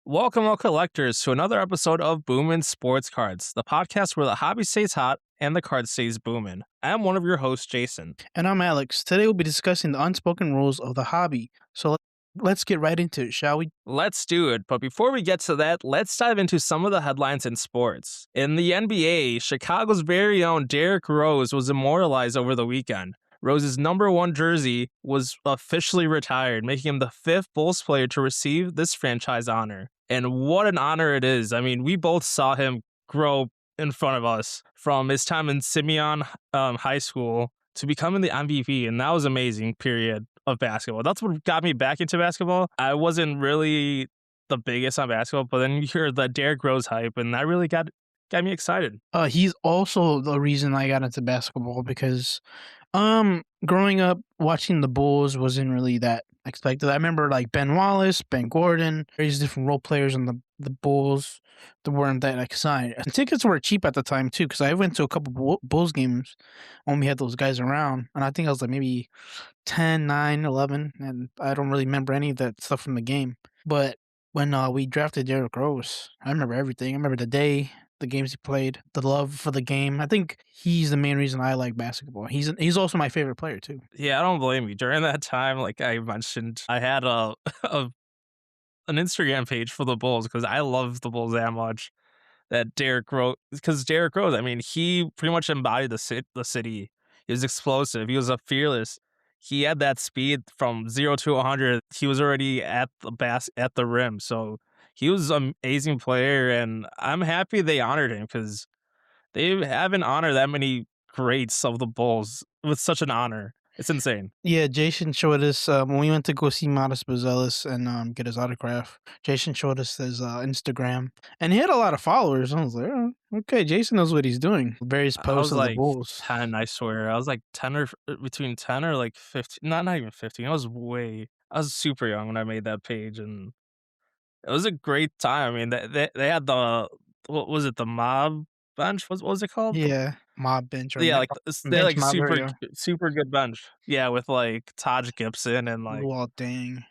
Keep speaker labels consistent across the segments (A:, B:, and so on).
A: Welcome, all collectors, to another episode of Booomin Sports Cards, the podcast where the hobby stays hot and the card stays booming. I'm one of your hosts, Jason.
B: And I'm Alex. Today we'll be discussing the unspoken rules of the hobby. So let's get right into it, shall we?
A: Let's do it, but before we get to that, let's dive into some of the headlines in sports. In the NBA, Chicago's very own Derrick Rose was immortalized over the weekend. Rose's number 1 jersey was officially retired, making him the 5th Bulls player to receive this franchise honor. And what an honor it is. I mean, we both saw him grow in front of us from his time in Simeon High School to becoming the MVP, and that was amazing period of basketball. That's what got me back into basketball. I wasn't really the biggest on basketball, but then you hear the Derrick Rose hype, and that really got me excited.
B: He's also the reason I got into basketball because growing up watching the Bulls wasn't really that expected. I remember like Ben Wallace, Ben Gordon, various different role players on the Bulls that weren't that excited. And tickets were cheap at the time too, because I went to a couple Bulls games when we had those guys around, and I think I was like maybe 10, 9, 11, and I don't really remember any of that stuff from the game. But when we drafted Derrick Rose, I remember everything. I remember the day, the games he played, the love for the game. I think he's the main reason I like basketball. He's also my favorite player too.
A: Yeah, I don't blame you. During that time, like I mentioned, I had a an Instagram page for the Bulls because I love the Bulls that much. That Derrick Rose, because Derrick Rose, I mean, he pretty much embodied the city. He was explosive. He was a fearless. He had that speed from 0 to 100. He was already at the rim. So he was an amazing player, and I'm happy they honored him because they haven't honored that many greats of the Bulls with such an honor. It's insane.
B: Yeah, Jason showed us when we went to go see Modest Bazelis and get his autograph. Jason showed us his Instagram, and he had a lot of followers. I was like, oh, okay, Jason knows what he's doing. Various
A: I
B: posts
A: was
B: of the
A: like
B: Bulls.
A: 10, I swear. I was like 10 or between 10 or like 15. Not even 15. I was super young when I made that page, and it was a great time. I mean, they had what was it, the mob bench? What was it called?
B: Yeah, mob bench or
A: Yeah, like they had
B: bench
A: like
B: mob. There you go.
A: super good bench. Yeah, with like Taj Gibson and like,
B: Well, dang.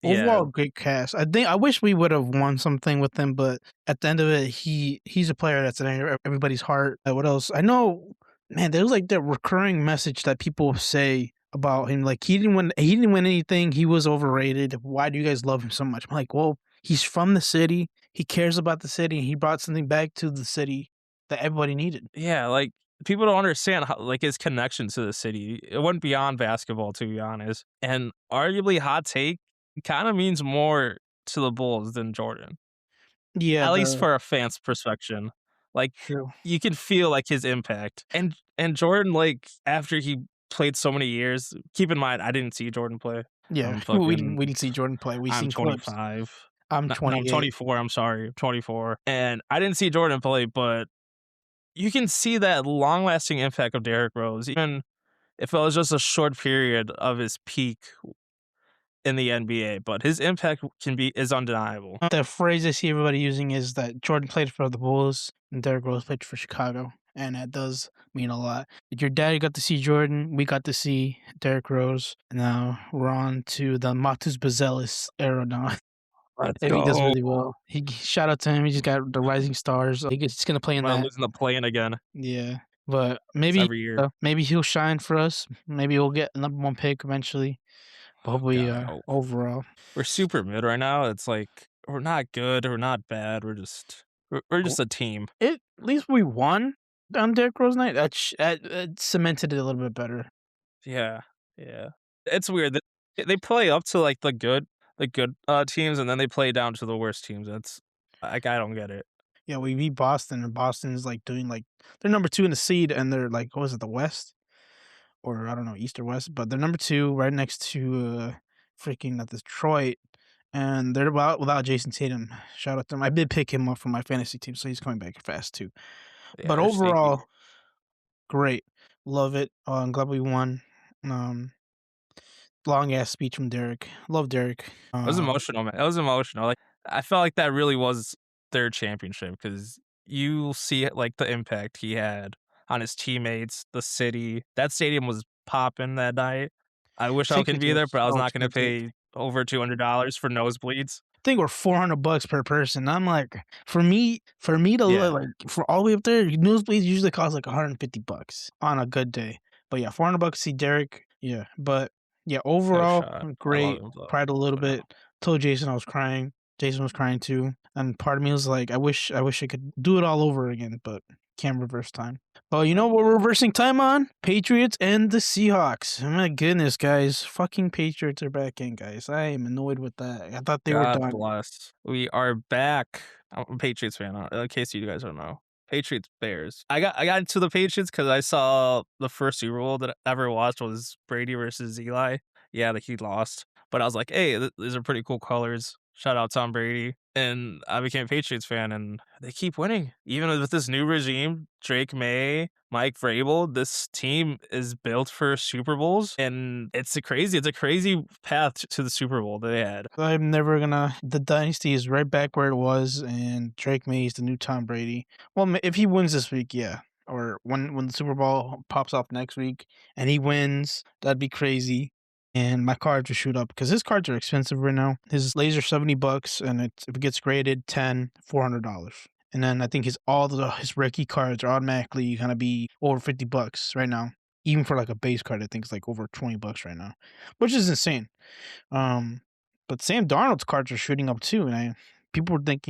A: yeah,
B: Overall, great cast. I think I wish we would have won something with him, but at the end of it, he's a player that's in everybody's heart. What else? I know, man. There's like that recurring message that people say about him, like he didn't win. He didn't win anything. He was overrated. Why do you guys love him so much? I'm like, well, he's from the city. He cares about the city. And he brought something back to the city that everybody needed.
A: yeah. Like people don't understand how like his connection to the city. It went beyond basketball, to be honest. And arguably, hot take, kind of means more to the Bulls than Jordan.
B: Yeah,
A: At least
B: the
A: for a fan's perspective. Like,
B: true.
A: you can feel, like, his impact. And Jordan, like, after he played so many years, keep in mind, I didn't see Jordan play.
B: Yeah,
A: I'm fucking
B: we didn't see Jordan play. We
A: I'm
B: seen clips.
A: 25.
B: I'm
A: No, I'm
B: 28.
A: 24, I'm sorry, 24. And I didn't see Jordan play, but you can see that long-lasting impact of Derrick Rose, even if it was just a short period of his peak in the NBA, but his impact is undeniable.
B: The phrase I see everybody using is that Jordan played for the Bulls and Derrick Rose played for Chicago, and that does mean a lot. Your dad got to see Jordan, we got to see Derrick Rose. Now we're on to the Matus Bazelis era now.
A: Let's
B: If he does
A: go.
B: really well, he shout out to him. He just got the Rising Stars. He's gonna play in
A: Am I
B: that.
A: losing the play-in again?
B: Yeah, but
A: It's every year.
B: maybe he'll shine for us. Maybe we'll get a number 1 pick eventually. But
A: Oh,
B: hopefully,
A: God, I hope.
B: overall.
A: We're super mid right now. It's like we're not good, we're not bad. We're just a team.
B: At least we won on Derrick Rose night. That cemented it a little bit better.
A: Yeah, yeah. It's weird that they play up to like the good teams, and then they play down to the worst teams. That's like I don't get it.
B: Yeah, we beat Boston, and Boston is like doing like they're number 2 in the seed, and they're like, what was it, the West? Or I don't know, East or West, but they're number 2 right next to freaking Detroit, and they're without Jason Tatum. Shout out to him. I did pick him up for my fantasy team, so he's coming back fast too.
A: Yeah,
B: But
A: they're sneaky.
B: overall, great. Love it. I'm glad we won. Um, long ass speech from Derek. Love Derek.
A: It was emotional, man. It was emotional. Like I felt like that really was their championship because you see it, like the impact he had on his teammates, the city. That stadium was popping that night. I wish I could
B: Tickets
A: be there,
B: was
A: but I was
B: so
A: not going to
B: expensive.
A: pay over $200 for nosebleeds.
B: think we're $400 per person. I'm like, for me to
A: Yeah,
B: like for all the way up there, nosebleeds usually cost like $150 on a good day. But yeah, $400 to see Derek. Yeah, but yeah,
A: no
B: overall
A: shot. I love
B: great.
A: him though.
B: Cried a little
A: But no.
B: bit. Told Jason I was crying. Jason was crying too, and part of me was like, I wish I could do it all over again, but can't reverse time. Oh, you know what we're reversing time on? Patriots and the Seahawks. Oh my goodness, guys. Fucking Patriots are back in, guys. I am annoyed with that. I thought they were
A: God
B: done.
A: bless. We are back. I'm a Patriots fan, in case you guys don't know. Patriots Bears. I got into the Patriots because I saw the first Super Bowl that I ever watched was Brady versus Eli. Yeah, he lost, but I was like, hey, these are pretty cool colors. Shout out Tom Brady, and I became a Patriots fan, and they keep winning even with this new regime. Drake May, Mike Vrabel, this team is built for Super Bowls, and it's a crazy path to the Super Bowl that they had.
B: I'm never gonna. The dynasty is right back where it was, and Drake May is the new Tom Brady. Well, if he wins this week, yeah, or when the Super Bowl pops off next week and he wins, that'd be crazy. And my cards will shoot up because his cards are expensive right now. His laser $70, and if it gets graded 10, $400. And then I think his rookie cards are automatically gonna be over $50 right now. Even for like a base card, I think it's like over $20 right now, which is insane. Um, but Sam Darnold's cards are shooting up too, and people think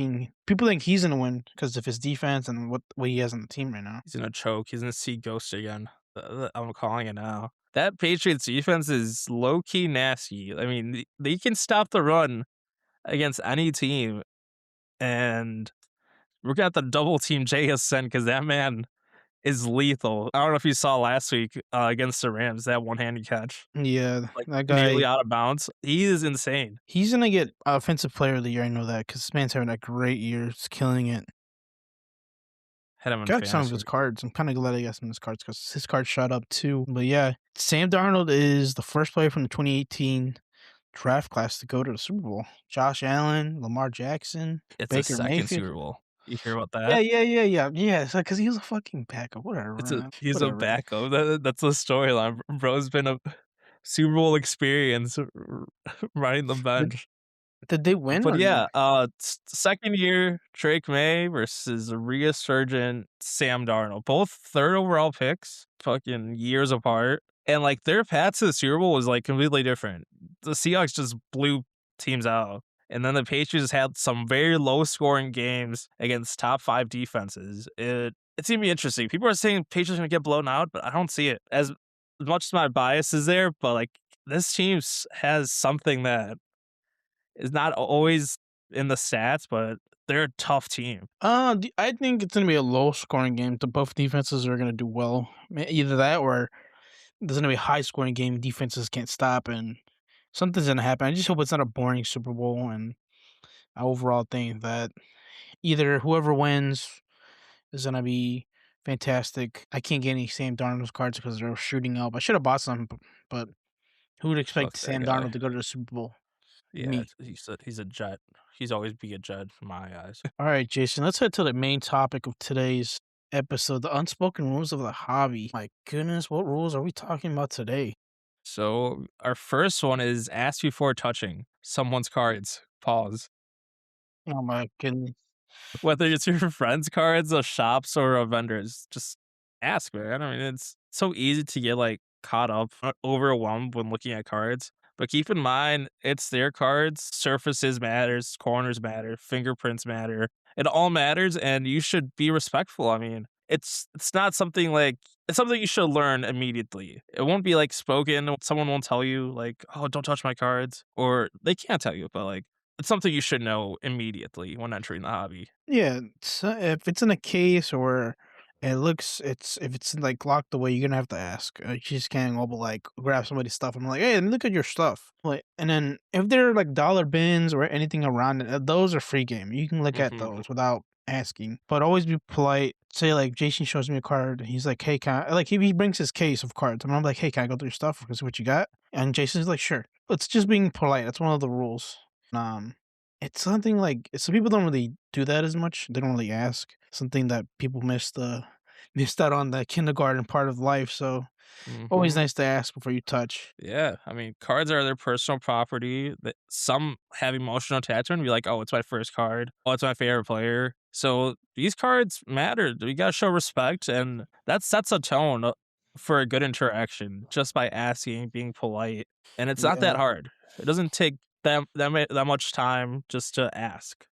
B: he's gonna win because of his defense and what he has on the team right now.
A: He's gonna choke. He's gonna see Ghost again. I'm calling it now. That Patriots defense is low key nasty. I mean, they can stop the run against any team, and we're gonna have to double team JSN because that man is lethal. I don't know if you saw last week against the Rams that one-handed catch,
B: Yeah,
A: like
B: that
A: nearly
B: guy,
A: out of bounds. He is insane.
B: he's gonna get offensive player of the year. I know that because this man's having a great year. He's killing it.
A: Had him in
B: Got some of his
A: fantasy.
B: cards. I'm kind of glad I got some of his cards because his cards shot up too. But yeah, Sam Darnold is the first player from the 2018 draft class to go to the Super Bowl. Josh Allen, Lamar Jackson,
A: It's a
B: Baker
A: second
B: Mayfield.
A: Super Bowl. You hear about
B: Yeah,
A: that?
B: yeah, yeah, yeah, yeah. It's like because he was a fucking backup. Whatever, man.
A: He's a
B: Whatever.
A: backup. That's the storyline. Bro's been a Super Bowl experience riding the
B: Did,
A: bench.
B: did they win
A: But
B: or no?
A: yeah, second year Drake May versus a resurgent Sam Darnold. Both third overall picks, fucking years apart. And like their path to the Super Bowl was like completely different. The Seahawks just blew teams out. And then the Patriots had some very low scoring games against top 5 defenses. It's gonna be interesting. People are saying Patriots are gonna get blown out, but I don't see it. As much as my bias is there, but like this team has something that is not always in the stats, but they're a tough team.
B: I think it's gonna be a low scoring game. The both defenses are gonna do well. Either that or there's gonna be a high scoring game. Defenses can't stop, and something's gonna happen. I just hope it's not a boring Super Bowl. And I overall think that either whoever wins is gonna be fantastic. I can't get any Sam Darnold's cards because they're shooting up. I should have bought some, but who would expect
A: Fuck that
B: Sam
A: guy.
B: Darnold to go to the Super Bowl?
A: Yeah,
B: Me.
A: he's a jet. He's always be a jet in my eyes.
B: All right, Jason, let's head to the main topic of today's episode, the unspoken rules of the hobby. My goodness, what rules are we talking about today?
A: So our first one is ask before touching someone's cards. Pause.
B: Oh my goodness.
A: Whether it's your friend's cards, a shop's, or a vendor's, just ask, man. I mean, it's so easy to get like caught up, overwhelmed when looking at cards. But keep in mind, it's their cards. Surfaces matters, corners matter, fingerprints matter. It all matters, and you should be respectful. I mean, it's not something like it's something you should learn immediately. It won't be like spoken. Someone won't tell you like, "Oh, don't touch my cards," or they can't tell you, but like it's something you should know immediately when entering the hobby.
B: Yeah, if it's in a case or if it's like locked away, you're gonna have to ask. You just can't go like grab somebody's stuff. I'm like, hey, let me look at your stuff. Like, and then if they're like dollar bins or anything around it, those are free game. You can look at
A: Mhm.
B: those without asking, but always be polite. Say like Jason shows me a card. He's like, hey, can I, like he brings his case of cards, and I'm like, hey, can I go through your stuff? Because what you got? And Jason's like, sure. It's just being polite. That's one of the rules. Um, it's something like some people don't really do that as much. They don't really ask. Something that people miss the missed out on the kindergarten part of life. So always
A: Hmm.
B: nice to ask before you touch.
A: Yeah, I mean, cards are their personal property. That some have emotional attachment. Be like, oh, it's my first card. Oh, it's my favorite player. So these cards matter. We gotta show respect, and that sets a tone for a good interaction just by asking, being polite, and it's not that
B: Yeah.
A: hard. It doesn't take that much time just to ask.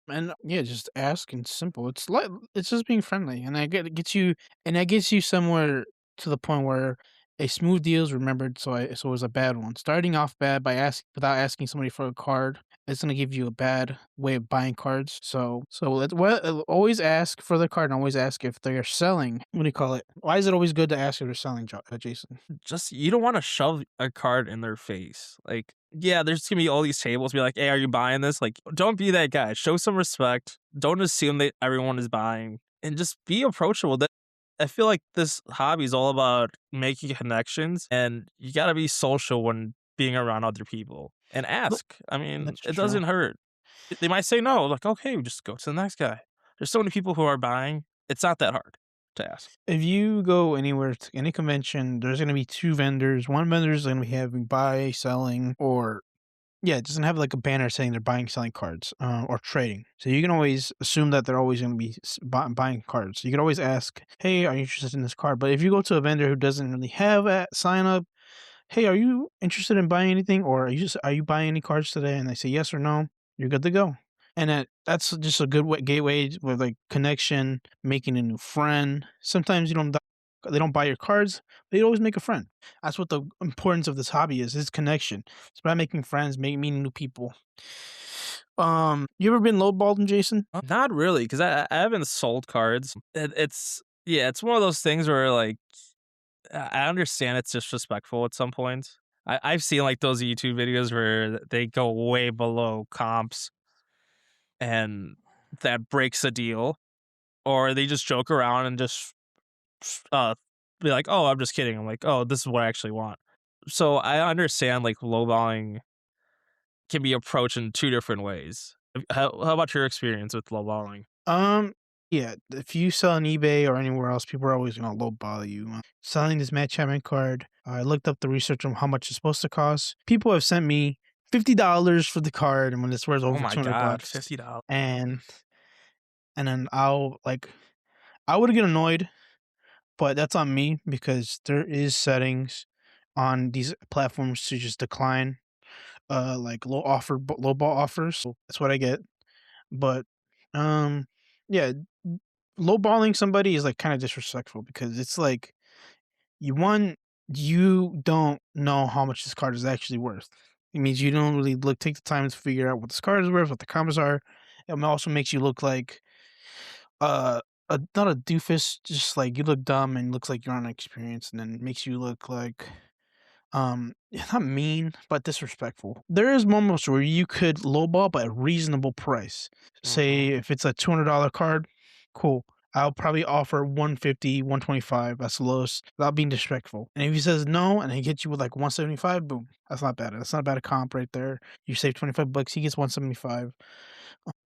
B: And yeah, just ask and simple. It's just being friendly, and I get it gets you, and that gets you somewhere to the point where a smooth deal is remembered. So it was a bad one. Starting off bad by asking without asking somebody for a card, it's gonna give you a bad way of buying cards. So always ask for the card, and always ask if they are selling. What do you call it? Why is it always good to ask if they're selling, Jason?
A: Just you don't want to shove a card in their face. Like, yeah, there's gonna be all these tables. Be like, hey, are you buying this? Like, don't be that guy. Show some respect. Don't assume that everyone is buying, and just be approachable. That I feel like this hobby is all about making connections, and you got to be social when being around other people and
B: Look,
A: ask. I mean,
B: that's
A: it
B: true.
A: doesn't hurt. They might say no. Like, okay, we just go to the next guy. There's so many people who are buying. It's not that hard to ask.
B: If you go anywhere to any convention, there's gonna be two vendors. One vendor is gonna be having buy, selling, or yeah, it doesn't have like a banner saying they're buying, selling cards, or trading. So you can always assume that they're always going to be buying cards. You can always ask, "Hey, are you interested in this card?" But if you go to a vendor who doesn't really have a sign up, "Hey, are you interested in buying anything, or are you buying any cards today?" And they say yes or no, you're good to go. And that's just a good gateway with like connection, making a new friend. Sometimes they don't buy your cards, but you always make a friend. That's what the importance of this hobby is connection. It's about making friends, meeting new people. You ever been lowballed, Jason?
A: Not really, because I haven't sold cards. It's yeah, it's one of those things where like I understand it's disrespectful at some point. I've seen like those YouTube videos where they go way below comps and that breaks a deal, or they just joke around and just uh be like, "Oh, I'm just kidding." I'm like, "Oh, this is what I actually want." So I understand like lowballing can be approached in two different ways. How about your experience with lowballing?
B: Um, yeah, if you sell on eBay or anywhere else, people are always gonna lowball you. Selling this match having card, I looked up the research on how much it's supposed to cost. People have sent me $50 for the card, and when it's worth
A: Oh
B: over
A: my
B: 200
A: god,
B: bucks,
A: $50.
B: and then I would get annoyed, but that's on me because there is settings on these platforms to just decline like low ball offers. So that's what I get. But um yeah, lowballing somebody is like kind of disrespectful because it's like you don't know how much this card is actually worth. It means you don't really take the time to figure out what this card is worth, what the combos are. It also makes you look like uh not a doofus, just like you look dumb and looks like you're unexperienced, and then makes you look like not mean, but disrespectful. There is moments where you could lowball by a reasonable price. Say
A: Mhm.
B: if it's a $200 card, cool. I'll probably offer 150, 125. That's the lowest without being disrespectful. And if he says no and he hits you with like 175, boom. That's not bad. That's not a bad comp right there. You save 25 bucks, he gets 175.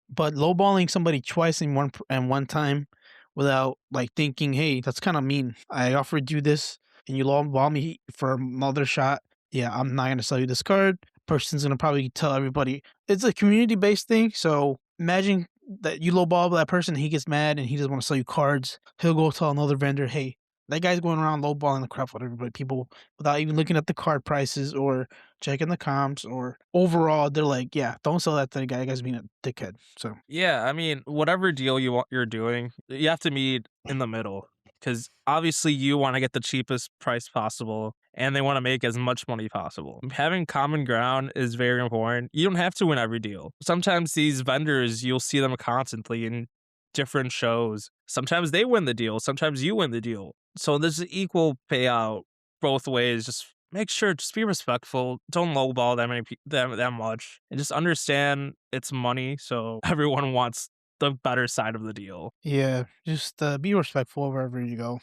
B: But lowballing somebody twice in one time without, like, thinking, "Hey, that's kinda mean. I offered you this, and you lowball me for another shot. Yeah, I'm not gonna sell you this card." Person's gonna probably tell everybody. It's a community-based thing, so imagine that you lowball that person, he gets mad, and he doesn't wanna sell you cards. He'll go tell another vendor, "Hey, that guy's going around lowballing the crap out of everybody," people without even looking at the card prices or checking the comps, or overall, they're like, "Yeah, don't sell that to the guy. That guy's being a dickhead." So
A: Yeah, I mean, whatever deal you're doing, you have to meet in the middle because obviously you want to get the cheapest price possible and they want to make as much money possible. Having common ground is very important. You don't have to win every deal. Sometimes these vendors, you'll see them constantly in different shows. Sometimes they win the deal, sometimes you win the deal. So there's an equal payout both ways. Just make sure, just be respectful. Don't lowball that much, and just understand it's money. So everyone wants the better side of the deal.
B: yeah, just be respectful wherever you go.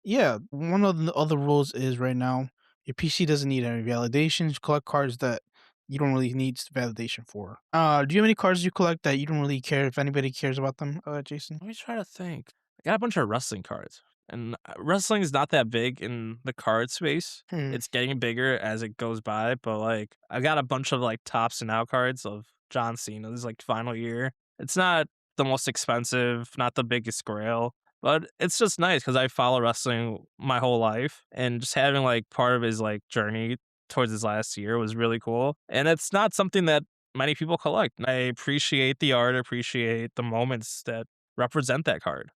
B: Yeah, one of the other rules is right now your PC doesn't need any validations. Collect cards that you don't really need validation for. Do you have any cards you collect that you don't really care if anybody cares about them, Jason?
A: Let me try to think. I got a bunch of wrestling cards, and wrestling is not that big in the card space.
B: Hmm.
A: It's getting bigger as it goes by, but like I got a bunch of like tops and out cards of John Cena's like final year. It's not the most expensive, not the biggest grail, but it's just nice because I follow wrestling my whole life, and just having like part of his like journey towards his last year was really cool. And it's not something that many people collect. I appreciate the art, appreciate the moments that represent that card.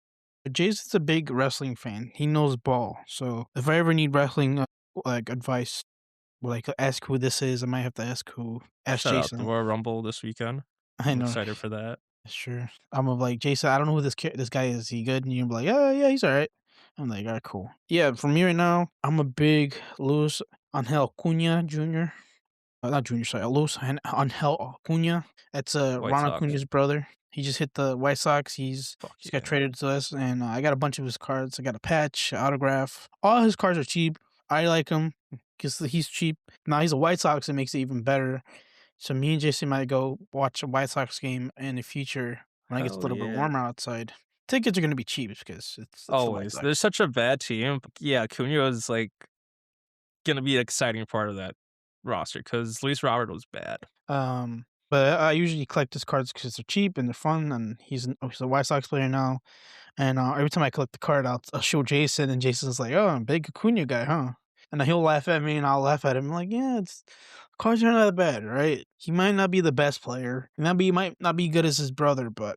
B: Jason's a big wrestling fan. He knows ball. So if I ever need wrestling like advice, like ask who this is, I might have to ask
A: Shout out the
B: Jason.
A: Royal Rumble this weekend.
B: I
A: I'm
B: know.
A: excited for that.
B: Sure. I'm like, Jason, I don't know who this guy is. He good? And you're like, yeah, yeah, he's all right. I'm like, all right, cool. Yeah, for me right now, I'm a big Luis Angel Cunha Jr. Not Junior, sorry, Angel Acuna. That's
A: White
B: Ron
A: Sox.
B: Acuna's brother. He just hit the White Sox.
A: Fuck
B: He's got
A: yeah.
B: traded to us, and I got a bunch of his cards. I got a patch, autograph. All his cards are cheap. I like him because he's cheap. Now he's a White Sox. It makes it even better. So me and Jason might go watch a White Sox game in the future when it gets a
A: Hell
B: little bit
A: yeah.
B: warmer outside. Tickets are gonna be cheap because it's the White
A: Always. There's
B: Sox.
A: such a bad team. But yeah, Cunha is like gonna be an exciting part of that roster because Luis Robert was bad.
B: But I usually collect his cards because they're cheap and they're fun, and he's a White Sox player now. And every time I collect the card, I'll show Jason, and Jason's like, "Oh, I'm a big Acuna guy, huh?" And then he'll laugh at me, and I'll laugh at him. I'm like, "Yeah, it's cards are not that bad, right? He might not be the best player, he might not be good as his brother, but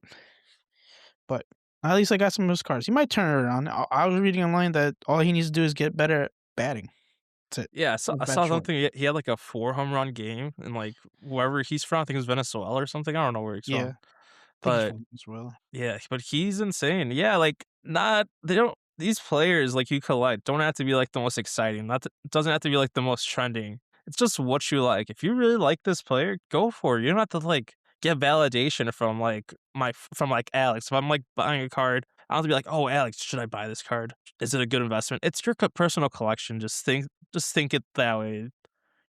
B: at least I got some of his cards. He might turn it around. I was reading online that all he needs to do is get better at batting. That's it.
A: Yeah, I
B: Just bat
A: saw
B: short.
A: something. He had like a 4 home run game, and like wherever he's from, I think it was Venezuela or something. I don't know where he's
B: Yeah,
A: from,
B: I think he's
A: but
B: from as well.
A: yeah, but he's insane. Yeah, like not they don't these players like you collect don't have to be like the most exciting. Not to, it doesn't have to be like the most trending. It's just what you like. If you really like this player, go for it. You don't have to like get validation from like from like Alex. If I'm like buying a card, I don't have to be like, "Oh, Alex, should I buy this card? Is it a good investment?" It's your personal collection. Just think it that way.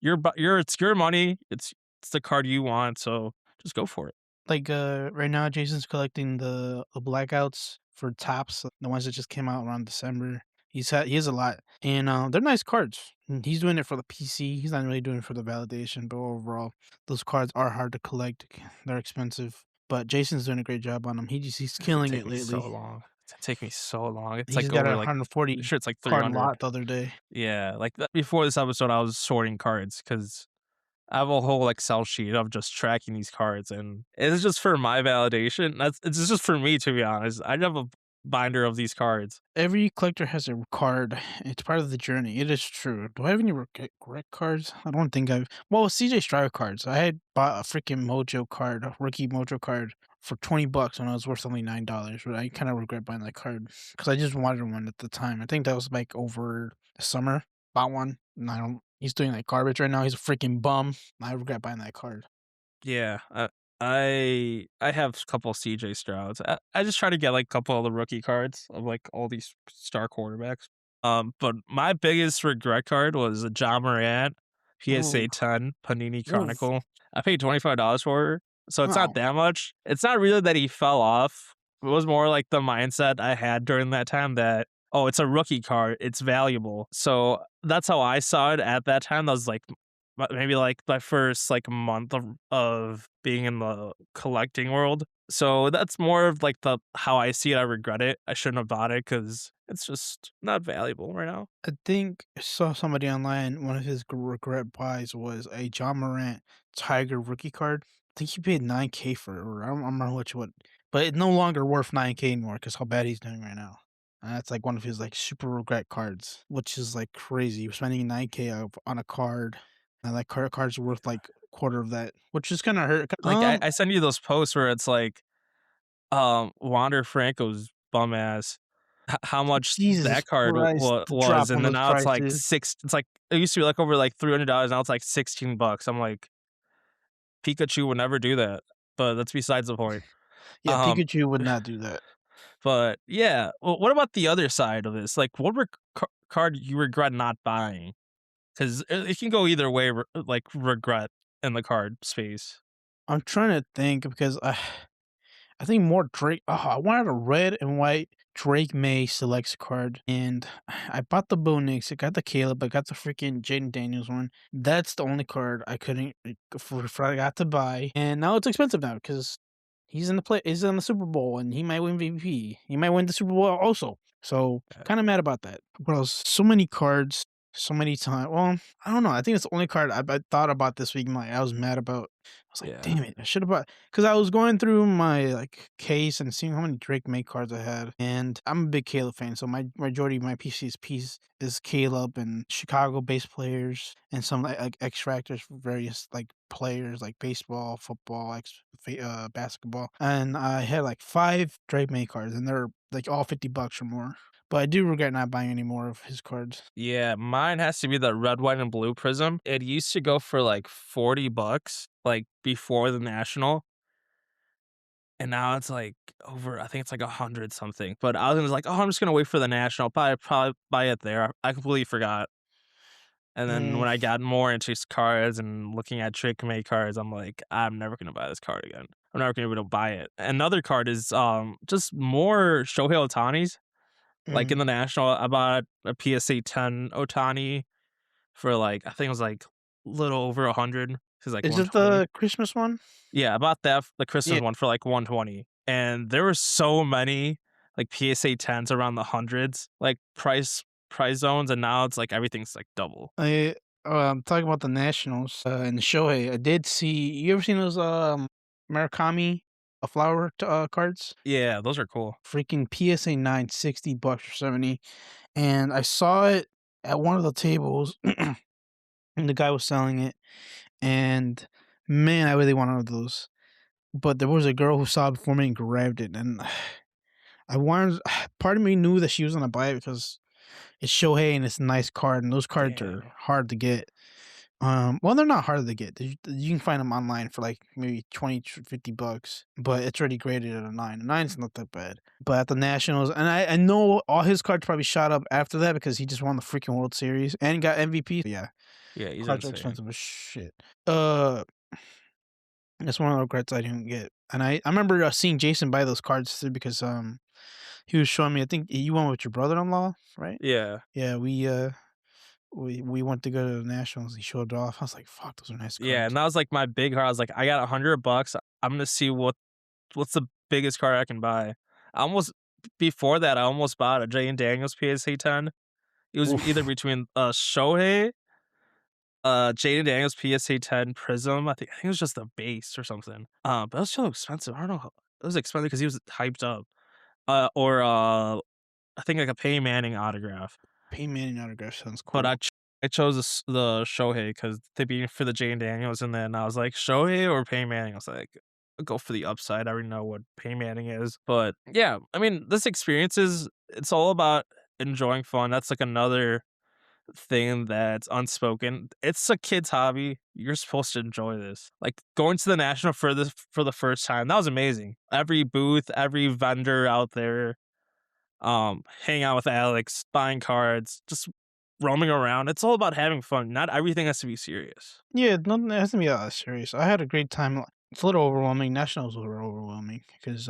A: It's your money. It's the card you want, so just go for it.
B: Like, right now, Jason's collecting the blackouts for Tops, the ones that just came out around December. He has a lot, and, they're nice cards, and he's doing it for the PC. He's not really doing it for the validation, but overall, those cards are hard to collect. They're expensive, but Jason's doing a great job on them. He's
A: It's gonna
B: killing
A: take
B: it
A: me so
B: lately.
A: long. It's gonna take me so long. It's
B: He
A: like
B: just got a
A: over like I'm
B: 140
A: sure it's like
B: card
A: 300.
B: lot the other day.
A: Yeah, like before this episode, I was sorting cards because I have a whole Excel sheet of just tracking these cards, and it's just for my validation. It's just for me, to be honest. I have a binder of these cards.
B: Every collector has a card. It's part of the journey. It is true. Do I have any regret cards? I don't think I've. Well, CJ Strider cards. I had bought a freaking Mojo card, a rookie Mojo card, for $20 when it was worth only $9. But I kind of regret buying that card because I just wanted one at the time. I think that was like over the summer. Bought one. And I don't. He's doing like garbage right now. He's a freaking bum. I regret buying that card.
A: Yeah, I have a couple of CJ Strouds. I just try to get like a couple of the rookie cards of like all these star quarterbacks. But my biggest regret card was a John Morant
B: Ooh,
A: PSA 10 Panini
B: oof.
A: Chronicle. I paid $25 for her, so it's not
B: Oh,
A: that much. It's not really that he fell off. It was more like the mindset I had during that time that, oh, it's a rookie card, it's valuable. So that's how I saw it at that time. That was like maybe like my first like month of being in the collecting world. So that's more of like the how I see it. I regret it. I shouldn't have bought it because it's just not valuable right now.
B: I think I saw somebody online, one of his regret buys was a John Morant Tiger rookie card. I think he paid 9K for it, or I don't remember which one, but it's no longer worth 9K anymore because how bad he's doing right now. And that's like one of his like super regret cards, which is like crazy. You're spending 9K on a card, and that card's worth like a quarter of that, which is kind of hurt.
A: Like I send you those posts where it's like Wander Franco's bum ass how much
B: Jesus
A: that card
B: Christ, the
A: was,
B: drop on
A: and then
B: those
A: now it's like
B: prices.
A: six. It's like it used to be like over like $300. Now it's like $16. I'm like Pikachu would never do that, but that's besides the point.
B: Yeah,
A: Um,
B: Pikachu would not do that.
A: but yeah, well, what about the other side of this? Like, what card you regret not buying? Because it can go either way. Like regret in the card space.
B: I'm trying to think because I think more Drake. Oh, I wanted a red and white Drake May selects card, and I bought the Bo Nix. I got the Caleb. I got the freaking Jaden Daniels one. That's the only card I couldn't forgot to buy, and now it's expensive now because he's in the play. He's in the Super Bowl, and he might win MVP. He might win the Super Bowl also. So kind of mad about that. What else? So many cards. So many times. Well, I don't know. I think it's the only card I thought about this week. I was mad about. I was like,
A: Yeah.
B: damn it, I should have bought because I was going through my like case and seeing how many Drake May cards I had, and I'm a big Caleb fan, so my majority of my PC's piece is Caleb and Chicago-based players and some like X factors for various like players like baseball, football, basketball, and I had like 5 Drake May cards, and they're like all $50 or more. But I do regret not buying any more of his cards.
A: Yeah, mine has to be the red, white, and blue prism. It used to go for like $40, like before the national, and now it's like over. I think it's like 100 something. But I was like, oh, I'm just gonna wait for the national. Probably buy it there. I completely forgot. And then
B: Mm,
A: when I got more into cards and looking at trick May cards, I'm like, I'm never gonna buy this card again. I'm never gonna be able to buy it. Another card is just more Shohei Ohtani's. Like in
B: mm.
A: the national, I bought a PSA 10 Otani for like I think it was like a little over 100. It's like
B: Is it
A: 120.
B: the Christmas one?
A: Yeah, I bought that the
B: Yeah.
A: Christmas one for like 120. And there were so many like PSA 10s around the hundreds, like price zones, and now it's like everything's like double.
B: I'm talking about the Nationals, and the Shohei. I did see you ever seen those, Murakami, flower cards?
A: Yeah, those are cool.
B: Freaking PSA 9, $60 or 70, and I saw it at one of the tables, and the guy was selling it, and, man, I really wanted one of those, but there was a girl who saw it before me and grabbed it, and I wanted part of me knew that she was gonna buy it because it's Shohei and it's a nice card, and those cards are
A: Damn.
B: hard to get. Well, they're not hard to get. You can find them online for like maybe 20 to $50, but it's already graded at a 9. A 9's not that bad. But at the Nationals, and I know all his cards probably shot up after that because he just won the freaking World Series and got MVP. Yeah,
A: Yeah, he's
B: cards are
A: insane.
B: expensive as shit. Uh, that's one of the regrets I didn't get. And I remember seeing Jason buy those cards too because he was showing me. I think you went with your brother-in-law, right?
A: Yeah.
B: Yeah, we went to go to the Nationals. He showed off. I was like, "Fuck, those are nice
A: Yeah,
B: cards."
A: and that was like my big heart. I was like, I got $100. I'm gonna see what's the biggest card I can buy. I almost before that, I almost bought a Jay and Daniels PSA 10. It was either
B: Oof.
A: between Shohei, Jaden Daniels PSA 10 Prism. I think it was just the base or something. But it was so expensive. I don't know. It was expensive because he was hyped up. Or I think like a Peyton Manning autograph.
B: Peyton Manning autograph sounds
A: But
B: cool.
A: I chose the Shohei because they beat for the Jaden Daniels, and then I was like Shohei or Peyton Manning. I was like, I'll go for the upside. I already know what Peyton Manning is. But yeah, I mean, this experience is it's all about enjoying fun. That's like another thing that's unspoken. It's a kid's hobby. You're supposed to enjoy this. Like going to the national for the first time. That was amazing. Every booth, every vendor out there, hanging out with Alex, buying cards, just roaming around. It's all about having fun. Not everything has to be serious.
B: Yeah, nothing it has to be that serious. I had a great time. It's a little overwhelming. Nationals were overwhelming because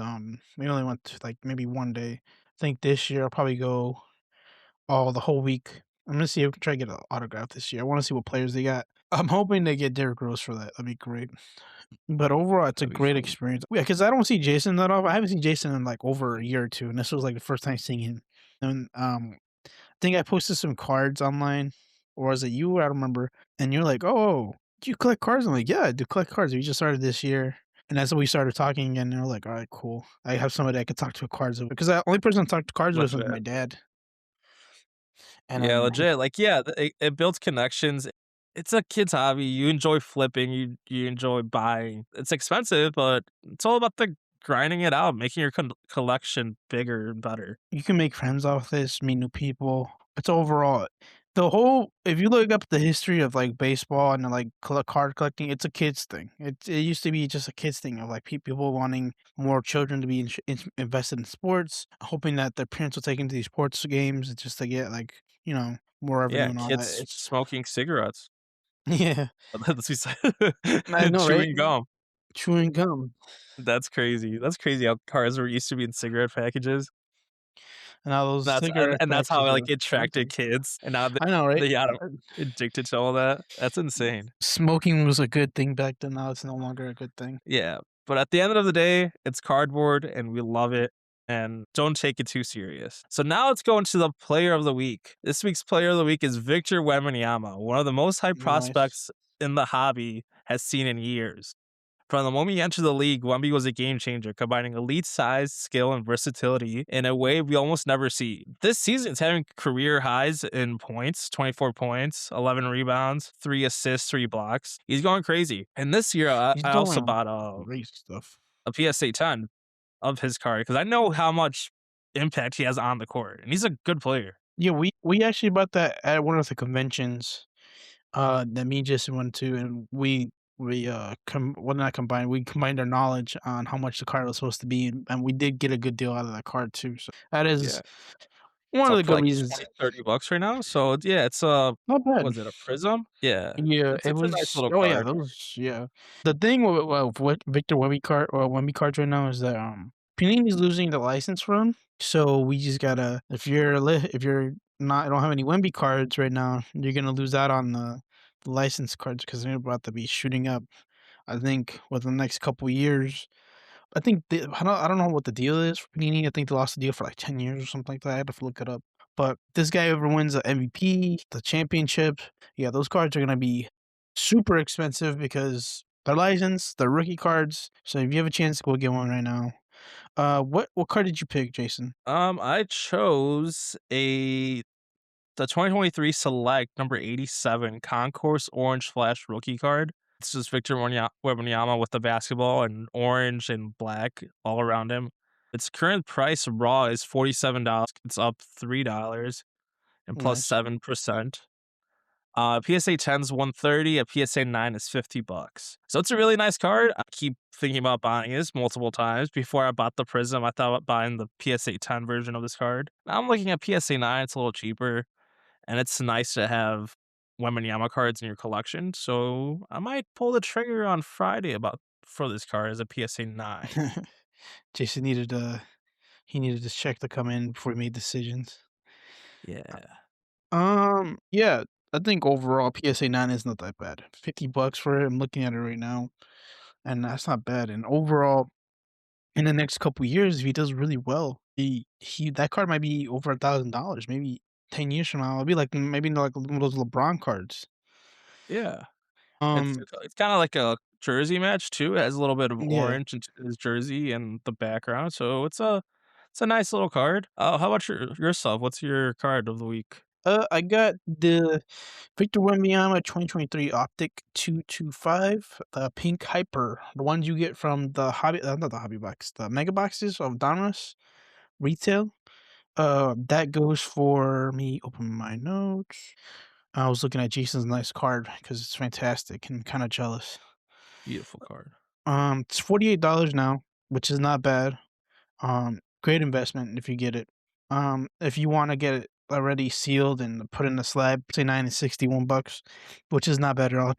B: we only went to like maybe one day. I think this year I'll probably go all the whole week. I'm gonna see if I can try to get an autograph this year. I want to see what players they got. I'm hoping they get Derrick Rose for that. That'd be great. But overall, it's a
A: That'd be
B: great
A: fun.
B: experience. Yeah, because I don't see Jason that often. I haven't seen Jason in like over a year or two, and this was like the first time seeing him. And I think I posted some cards online, or was it you? I don't remember. And you're like, "Oh, do you collect cards?" I'm like, "Yeah, I do collect cards. We just started this year." And as we started talking again, they're like, "All right, cool. I have somebody I could talk to cards with." Because the only person I talked to cards with was my
A: Legit.
B: dad. And
A: Yeah,
B: then
A: legit. Like, yeah, it builds connections. It's a kid's hobby. You enjoy flipping. You enjoy buying. It's expensive, but it's all about the grinding it out, making your collection bigger and better.
B: you can make friends off this, meet new people. It's overall the whole if you look up the history of, like, baseball and, like, card collecting, it's a kids thing. It used to be just a kids thing of, like, people wanting more children to be invested in sports, hoping that their parents will take them to these sports games just to get, like, more revenue
A: Yeah,
B: and all that.
A: kids
B: It's
A: smoking cigarettes.
B: yeah.
A: That's beside
B: I know, right?
A: chewing gum.
B: chewing gum
A: That's crazy. That's crazy how cars were used to be in cigarette packages.
B: and all those cigarette
A: And that's how,
B: packages
A: like,
B: are
A: it attracted
B: expensive.
A: kids, and now
B: I know, right?
A: they got 'em addicted to all that. That's insane.
B: Smoking was a good thing back then, now it's no longer a good thing.
A: Yeah, but at the end of the day, it's cardboard, and we love it, and don't take it too serious. So now let's go into the player of the week. This week's player of the week is Victor Wembanyama, one of the most hyped
B: Nice.
A: prospects in the hobby has seen in years. From the moment he entered the league, Wemby was a game changer, combining elite size, skill, and versatility in a way we almost never see. This season, he's having career highs in points, 24 points, 11 rebounds, 3 assists, 3 blocks. He's going crazy. And this year,
B: He's
A: I also
B: doing
A: bought
B: great stuff.
A: a PSA 10 of his card because I know how much impact he has on the court, and he's a good player.
B: Yeah, we actually bought that at one of the conventions, that me and Jason went to, and well, not combined, we combined our knowledge on how much the card was supposed to be, and we did get a good deal out of that card too, so that
A: Yeah.
B: is
A: It's
B: one of
A: up
B: the
A: for
B: good
A: like
B: reasons.
A: 20, $30 right now. So yeah, it's
B: Not bad.
A: was it a Prism? Yeah.
B: Yeah, it
A: It's a nice
B: was
A: little
B: oh, yeah,
A: card.
B: those yeah. The thing with what Victor Wemby card or Wemby cards right now is that, Panini's losing the license for 'em, so we just gotta if you're not don't have any Wemby cards right now, you're gonna lose out on the license cards because 'cause they're about to be shooting up, I think, within the next couple years. I don't know what the deal is for Panini. I think they lost the deal for like 10 years or something like that. I have to look it up. But this guy ever wins the MVP, the championship, yeah, those cards are gonna be super expensive because they're licensed, they're rookie cards. So if you have a chance, go get one right now. What card did you pick, Jason?
A: I chose the 2023 Select number 87 Concourse Orange Flash rookie card. It's just Victor Wembanyama with the basketball and orange and black all around him. Its current price raw is $47. It's up $3 and plus
B: Nice.
A: 7%. PSA 10 is 130, a PSA 9 is $50. So it's a really nice card. I keep thinking about buying this multiple times. Before I bought the Prism, I thought about buying the PSA 10 version of this card. Now I'm looking at PSA 9, it's a little cheaper, and it's nice to have Wembanyama cards in your collection. So I might pull the trigger on Friday about for this card as a PSA 9.
B: Jason needed he needed this check to come in before he made decisions.
A: Yeah.
B: Yeah, I think overall PSA 9 is not that bad. $50 for it. I'm looking at it right now, and that's not bad. And overall, in the next couple years, if he does really well, he that card might be over $1,000. Maybe 10 years from now, it'll be like maybe like one of those LeBron cards.
A: Yeah.
B: Um,
A: It's kinda like a jersey match too. It has a little bit of
B: yeah.
A: orange in his jersey and the background, so it's a nice little card. How about yourself? What's your card of the week?
B: I got the Victor Wembanyama 2023 Optic 225, the pink hyper, the ones you get from the hobby, not the hobby box, the mega boxes of Donruss retail. That goes for me open my notes. I was looking at Jason's nice card because it's fantastic and kinda jealous.
A: Beautiful card.
B: It's $48 now, which is not bad. Great investment if you get it. If you wanna get it already sealed and put in the slab, say 9 is $61, which is not bad at all.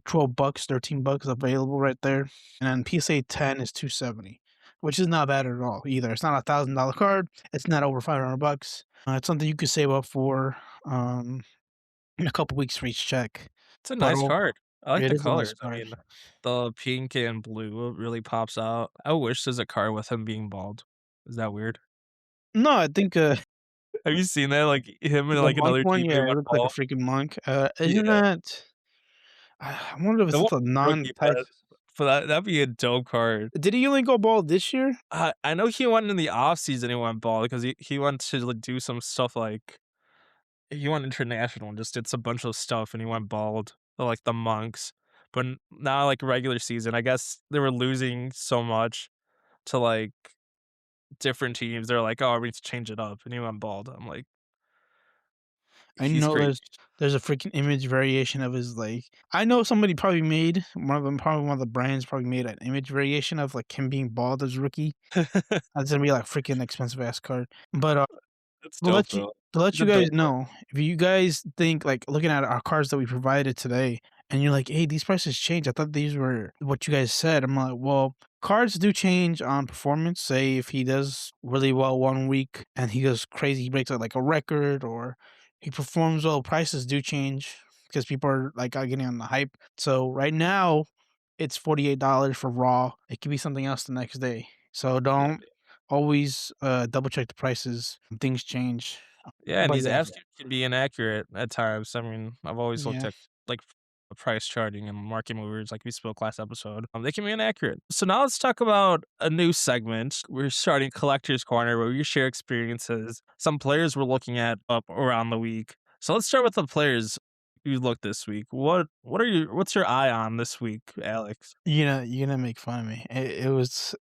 B: $12, $13 available right there, and then PSA 10 is 270, which is not bad at all either. It's not $1,000 card. It's not over $500. It's something you could save up for, in a couple weeks for each check.
A: It's a
B: But
A: nice card. I like
B: it
A: the
B: is a nice
A: colors. I
B: card.
A: mean, the pink and blue really pops out. I wish there's a card with him being bald. Is that weird?
B: No, I think,
A: Have you seen that? Like him and
B: the
A: like
B: monk
A: another
B: one,
A: teammate
B: yeah, it
A: went
B: looks like a
A: bald.
B: freaking monk. Isn't
A: Yeah,
B: that I wonder if
A: the
B: it's
A: one
B: a
A: rookie,
B: non-type.
A: but that'd be a dope card.
B: Did he only go bald this year?
A: I know he went in the off season. He went bald because he went to like do some stuff like he went international and just did some bunch of stuff and he went bald like the monks. But now like regular season, I guess they were losing so much to like different teams. They're like, oh, we need to change it up, and he went bald. I'm like,
B: I
A: he's
B: know
A: crazy.
B: there's a freaking image variation of his, like I know somebody probably made one of them probably one of the brands probably made an image variation of, like, him being bald as rookie. That's gonna be, like, freaking expensive ass card. But,
A: That's
B: to
A: dope
B: let you
A: though.
B: to
A: He's
B: let
A: a
B: you guys
A: dope.
B: know, if you guys think, like, looking at our cards that we provided today and you're like, "Hey, these prices change. I thought these were what you guys said." I'm like, "Well, cards do change on performance. Say if he does really well one week and he goes crazy, he breaks out like a record, or he performs well, prices do change because people are like getting on the hype. So right now, it's $48 for raw. It could be something else the next day. So
A: Yeah,
B: don't always double check the prices. Things change.
A: yeah, and
B: But
A: these
B: yeah,
A: apps can be inaccurate at times. I mean, I've always looked
B: yeah.
A: at like price charting and market movers, like we spoke last episode. They can be inaccurate. So now let's talk about a new segment. We're starting Collector's Corner, where we share experiences. Some players we're looking at up around the week. So let's start with the players you looked this week. What's your eye on this week, Alex?
B: You're gonna make fun of me. It was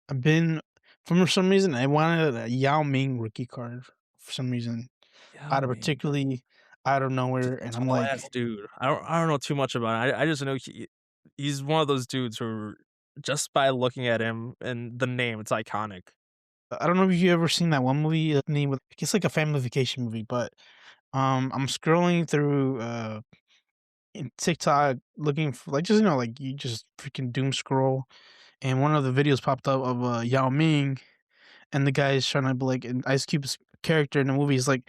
B: I've been for some reason I wanted a Yao Ming rookie card for some reason
A: Yao
B: out of
A: Ming.
B: particularly out of nowhere, and I'm
A: Tall
B: like,
A: ass dude. I don't know too much about it. I just know he's one of those dudes who just by looking at him and the name, it's iconic.
B: I don't know if you ever seen that one movie name with it's like a family vacation movie, but I'm scrolling through in TikTok looking for like just like you just freaking doom scroll, and one of the videos popped up of Yao Ming. And the guy is trying to be like and Ice Cube's character in the movie is like,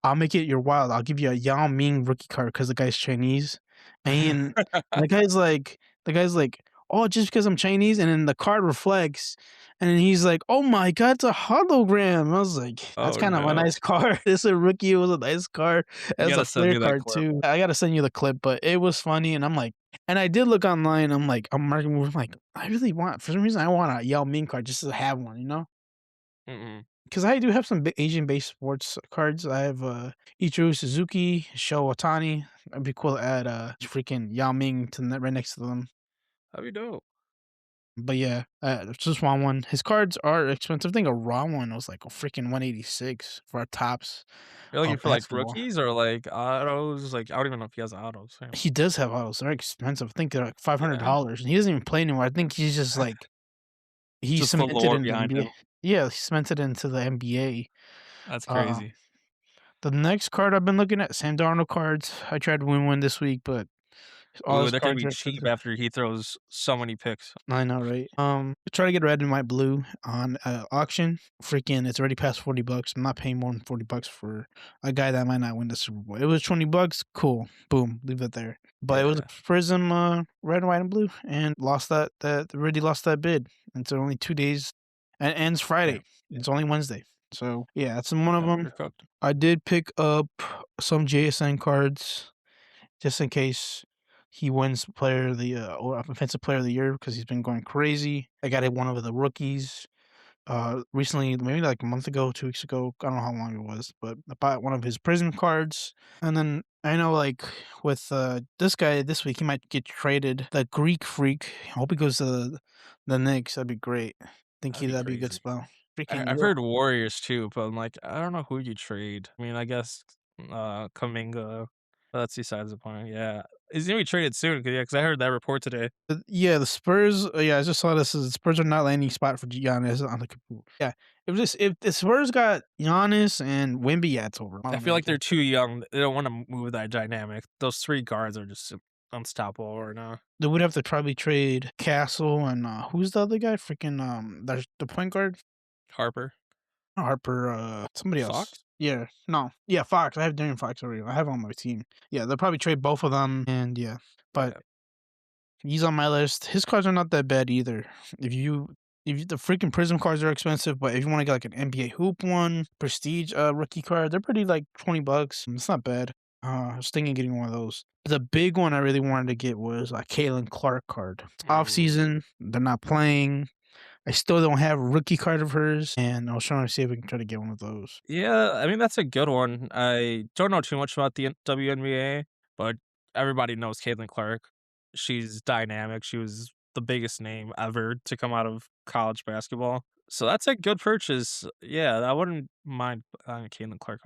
B: "I'll make it your wild. I'll give you a Yao Ming rookie card because the guy's Chinese." And the guy's like, "Oh, just because I'm Chinese?" And then the card reflects, and then he's like, "Oh my god, it's a hologram." I was like, "That's
A: Oh,
B: kind of a
A: no.
B: nice card." It's a rookie, it was a nice card.
A: You
B: It's a
A: gotta send
B: player
A: me that
B: card
A: clip.
B: too. I gotta send you the clip, but it was funny, and I'm like and I did look online, I'm like I'm marking I'm like, I really want for some reason, I want a Yao Ming card just to have one, you know?
A: Mm-mm.
B: 'Cause I do have some Asian-based sports cards. I have, Ichiro Suzuki, Sho Otani. It'd be cool to add, freaking Yao Ming to right next to them.
A: That'd be dope.
B: But yeah, just want one. His cards are expensive. I think a raw one was like a freaking 186 for a Topps
A: You're looking for like
B: basketball.
A: rookies or like autos? Like I don't even know if he has autos. Yeah.
B: He does have autos. They're expensive. I think they're like
A: Yeah.
B: $500, and he doesn't even play anymore. I think he's just like he
A: Just the
B: cemented
A: lore
B: in the
A: behind
B: NBA.
A: him.
B: Yeah, he cemented into the NBA.
A: That's
B: Uh,
A: crazy.
B: the next card I've been looking at, Sam Darnold cards. I tried to win one this week, but all
A: Ooh,
B: his
A: they're gonna
B: cards
A: be
B: are
A: cheap
B: expensive.
A: after he throws so many picks.
B: I know, right? Try to get red and white blue on auction. Freaking, it's already past $40. I'm not paying more than $40 for a guy that might not win the Super Bowl. It was $20. Cool, boom, leave it there. But it was a
A: Yeah.
B: Prism, red, white, and blue, and lost that already lost that bid. It's only 2 days, and it ends
A: Damn.
B: Friday. It's only Wednesday. So yeah, that's one of
A: Yeah,
B: them.
A: you're cooked.
B: I did pick up some JSN cards just in case he wins player of the or offensive player of the year because he's been going crazy. I got one of the rookies recently, maybe like a month ago, 2 weeks ago. I don't know how long it was, but I bought one of his Prism cards. And then I know like with this guy this week he might get traded. The Greek freak. I hope he goes to the Knicks. That'd be great.
A: That'd be
B: That'd be a good
A: crazy.
B: spell. Freaking
A: I've heard Warriors too, but I'm like, I don't know who you trade. I mean, I guess Kaminga. But that's besides the point. Yeah, he's gonna be traded soon. Yeah, because I heard that report today.
B: Yeah, the Spurs. Yeah, I just saw this. The Spurs are not landing spot for Giannis on the Capool. Yeah, if the Spurs got Giannis and Wimby, yeah, it's over. I
A: I
B: don't
A: feel like
B: like
A: they're
B: it.
A: too young. They don't want to move that dynamic. Those three guards are just unstoppable right now.
B: They would have to probably trade Castle and who's the other guy? Freaking there's the point guard
A: Harper,
B: Not Harper. Somebody else.
A: Fox.
B: Yeah, no, yeah, Fox. I have Darren Fox already. I have him on my team. Yeah, they'll probably trade both of them, and yeah, but
A: Yeah,
B: he's on my list. His cards are not that bad either. The freaking Prism cards are expensive, but if you want to get like an NBA hoop one, prestige rookie card, they're pretty like $20. It's not bad. I was thinking of getting one of those. The big one I really wanted to get was a Kalen Clark card. It's off
A: mm.
B: season. They're not playing. I still don't have a rookie card of hers, and I was trying to see if we can try to get one of those.
A: Yeah. I mean, that's a good one. I don't know too much about the WNBA, but everybody knows Caitlin Clark. She's dynamic. She was the biggest name ever to come out of college basketball. So that's a good purchase. Yeah, I wouldn't mind buying a Caitlin Clark.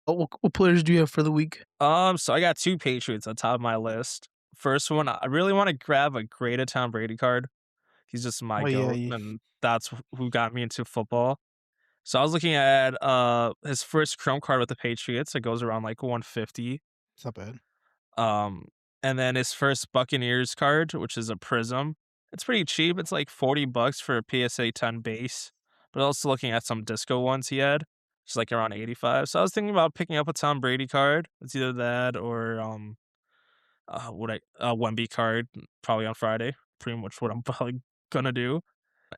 B: What players do you have for the week?
A: So I got two Patriots on top of my list. First one, I really want to grab a graded Tom Brady card. He's just my
B: Oh yeah,
A: goat,
B: yeah,
A: and that's who got me into football. So I was looking at his first Chrome card with the Patriots. It goes around like 150.
B: it's not bad.
A: and then his first Buccaneers card, which is a Prism. It's pretty cheap. It's like $40 for a PSA 10 base. But also looking at some disco ones he had, it's like around 85. So I was thinking about picking up a Tom Brady card. It's either that or what I a Wemby card probably on Friday. Pretty much what I'm probably gonna do.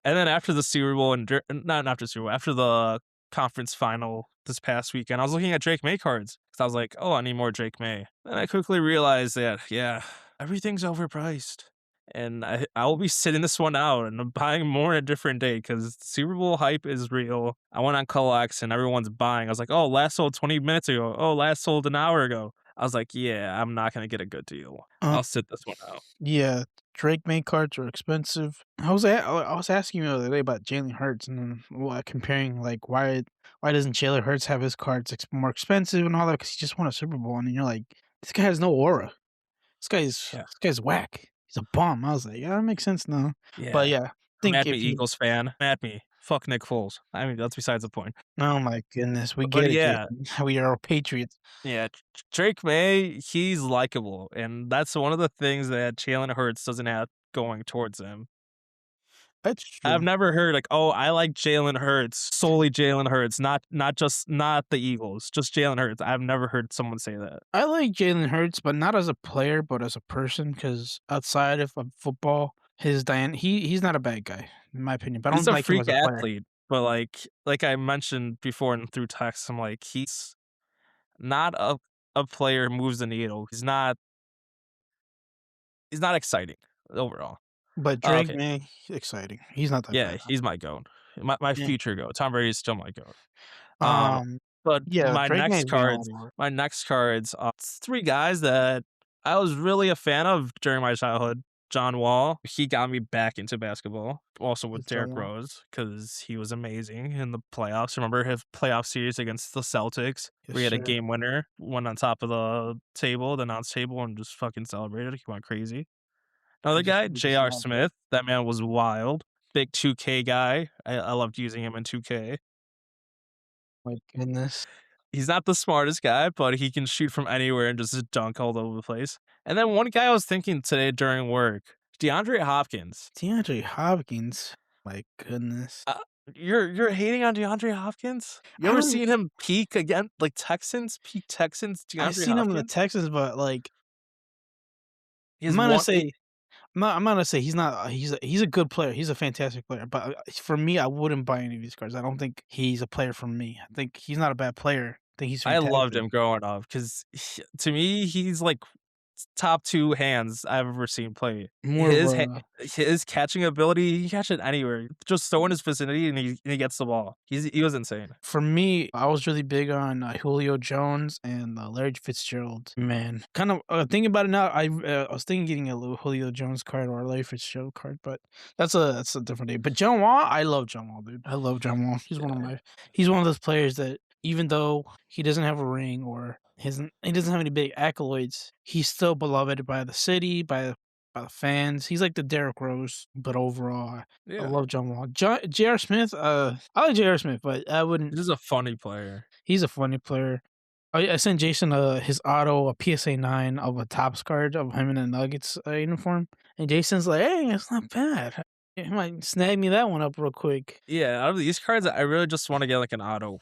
A: And then after the Super Bowl and not after Super Bowl, after the conference final this past weekend, I was looking at Drake May cards because I was like, oh, I need more Drake May. And I quickly realized that, yeah, everything's overpriced. And I will be sitting this one out and I'm buying more on a different day because Super Bowl hype is real. I went on Collex and everyone's buying. I was like, oh, last sold 20 minutes ago. Oh, last sold an hour ago. I was like, yeah, I'm not going to get a good deal.
B: Um,
A: I'll sit this one out.
B: yeah, Drake May cards are expensive. I was asking you the other day about Jalen Hurts and then comparing like why doesn't Jalen Hurts have his cards more expensive and all that because he just won a Super Bowl and you're like this guy has no aura.
A: Yeah.
B: This guy's whack. He's a bum. I was like, yeah, that makes sense now. But
A: Yeah.
B: yeah, I
A: Come
B: think
A: at me,
B: if you
A: Eagles fan. Come at me. Fuck Nick Foles. I mean, that's besides the point.
B: oh my goodness, we
A: But
B: get it,
A: yeah,
B: Jason. We are patriots.
A: yeah, Drake May, he's likable, and that's one of the things that Jalen Hurts doesn't have going towards him.
B: That's
A: I've
B: true.
A: never heard like, "Oh, I like Jalen Hurts, solely Jalen Hurts, not the Eagles, just Jalen Hurts." I've never heard someone say that.
B: I like Jalen Hurts, but not as a player, but as a person. Because outside of football, he's not a bad guy, in my opinion, but I
A: He's
B: don't
A: a
B: like him as
A: freak
B: a player.
A: athlete, but like I mentioned before and through text, I'm like, he's not a player who moves the needle. He's not exciting overall.
B: But
A: Oh,
B: Drake
A: okay.
B: May, exciting. He's not that
A: Yeah,
B: bad.
A: he's my goat. My
B: Yeah.
A: future goat. Tom Brady is still my goat. Um,
B: Um,
A: but
B: yeah, Drake May's getting older.
A: my next cards, it's 3 guys that I was really a fan of during my childhood. John Wall, he got me back into basketball. Also with
B: It's John
A: Derrick
B: Wall.
A: Rose, because he was amazing in the playoffs. Remember his playoff series against the Celtics?
B: Yes,
A: We had a
B: sir.
A: game winner, went on top of the table, the announce table, and just fucking celebrated. He went crazy.
B: I
A: Another
B: just
A: guy,
B: wanted to
A: J.R.
B: celebrate.
A: Smith. That man was wild. Big 2K guy. I loved using him in 2K.
B: My goodness.
A: He's not the smartest guy, but he can shoot from anywhere and just dunk all over the place. And then one guy I was thinking today during work, DeAndre Hopkins.
B: DeAndre Hopkins. My goodness.
A: Uh, you're hating on DeAndre Hopkins? You
B: I
A: ever
B: don't.
A: seen him peak again, like Texans, peak Texans,
B: I
A: DeAndre
B: seen him in the
A: Hopkins?
B: Texans, but like
A: He
B: I'm
A: has
B: gonna
A: one.
B: say I'm not gonna say he's not he's a good player, he's a fantastic player, but, for me, I wouldn't buy any of these cards. I don't think he's a player for me. I think he's not a bad player. I think he's
A: I loved
B: fantastic.
A: him growing up because to me, he's like top 2 hands I've ever seen play.
B: More of
A: His ha
B: a
A: his catching ability, he can catch it anywhere. Just throw in his vicinity and he gets the ball. He was insane.
B: for me, I was really big on, Julio Jones and, Larry Fitzgerald. Man, kind of, thinking about it now, I was thinking getting a little Julio Jones card or a Larry Fitzgerald card, but that's a different day. But John Wall, I love John Wall, dude. I love John Wall.
A: Yeah.
B: He's one of those players that even though he doesn't have a ring or he doesn't have any big accolades, he's still beloved by the city, by the fans. He's like the Derrick Rose, but overall, I
A: Yeah.
B: love John Wall. J.R. Smith, I like J.R. Smith, but I wouldn't.
A: He's just a funny player.
B: He's a funny player. I sent Jason his auto, a PSA 9 of a Topps card of him in a Nuggets uniform, and Jason's like, "Hey, it's not bad. You might snag me that one up real quick."
A: Yeah, out of these cards, I really just wanna get, like, an auto